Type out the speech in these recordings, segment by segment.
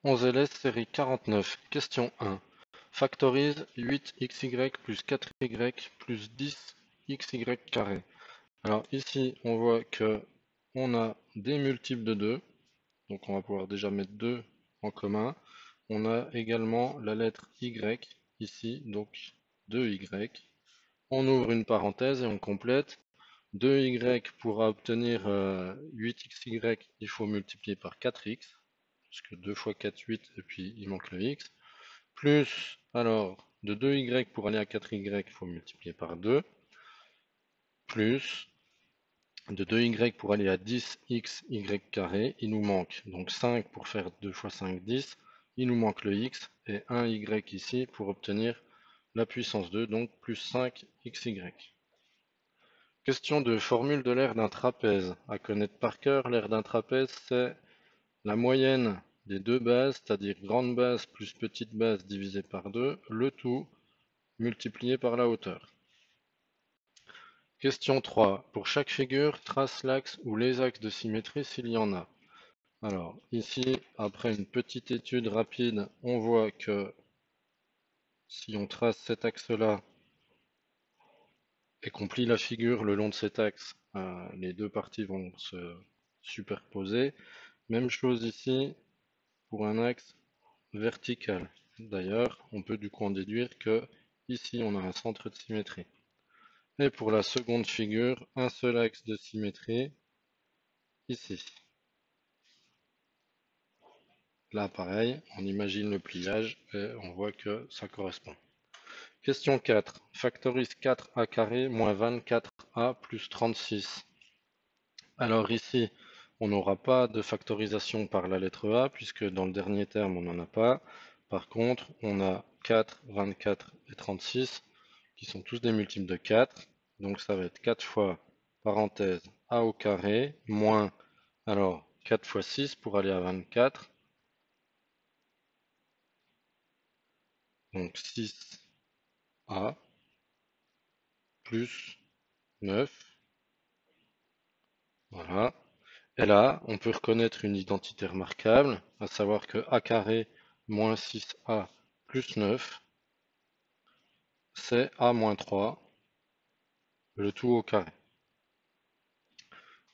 11ls série 49. Question 1. Factorise 8xy plus 4y plus 10xy carré. Alors ici, on voit que on a des multiples de 2. Donc on va pouvoir déjà mettre 2 en commun. On a également la lettre y ici, donc 2y. On ouvre une parenthèse et on complète. 2y pour obtenir 8xy, il faut multiplier par 4x. Parce que 2 fois 4, 8, et puis il manque le x. Plus, alors, de 2y pour aller à 4y, il faut multiplier par 2. Plus, de 2y pour aller à 10xy carré, il nous manque donc 5 pour faire 2 fois 5, 10. Il nous manque le x et 1y ici pour obtenir la puissance 2, donc plus 5xy. Question de formule de l'aire d'un trapèze. À connaître par cœur, l'aire d'un trapèze, c'est la moyenne des deux bases, c'est-à-dire grande base plus petite base divisé par 2, le tout multiplié par la hauteur. Question 3. Pour chaque figure, trace l'axe ou les axes de symétrie s'il y en a. Alors, ici, après une petite étude rapide, on voit que si on trace cet axe-là et qu'on plie la figure le long de cet axe, les deux parties vont se superposer. Même chose ici pour un axe vertical. D'ailleurs, on peut du coup en déduire que ici on a un centre de symétrie. Et pour la seconde figure, un seul axe de symétrie ici. Là pareil, on imagine le pliage et on voit que ça correspond. Question 4. Factorise 4a carré moins 24a plus 36. Alors ici, on n'aura pas de factorisation par la lettre A, puisque dans le dernier terme, on n'en a pas. Par contre, on a 4, 24 et 36, qui sont tous des multiples de 4. Donc ça va être 4 fois, parenthèse, A au carré, moins, alors 4 fois 6 pour aller à 24. Donc 6A plus 9. Voilà. Et là, on peut reconnaître une identité remarquable, à savoir que a carré moins 6a plus 9, c'est a moins 3, le tout au carré.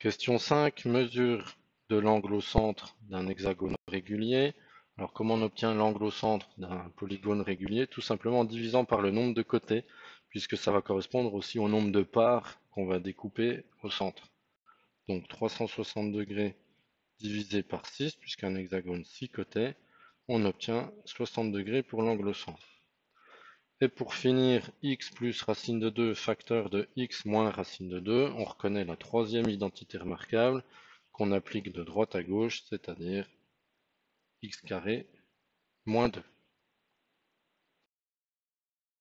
Question 5, mesure de l'angle au centre d'un hexagone régulier. Alors comment on obtient l'angle au centre d'un polygone régulier? Tout simplement en divisant par le nombre de côtés, puisque ça va correspondre aussi au nombre de parts qu'on va découper au centre. Donc 360 degrés divisé par 6, puisqu'un hexagone 6 côtés, on obtient 60 degrés pour l'angle au centre. Et pour finir, x plus racine de 2 facteur de x moins racine de 2, on reconnaît la troisième identité remarquable qu'on applique de droite à gauche, c'est-à-dire x carré moins 2.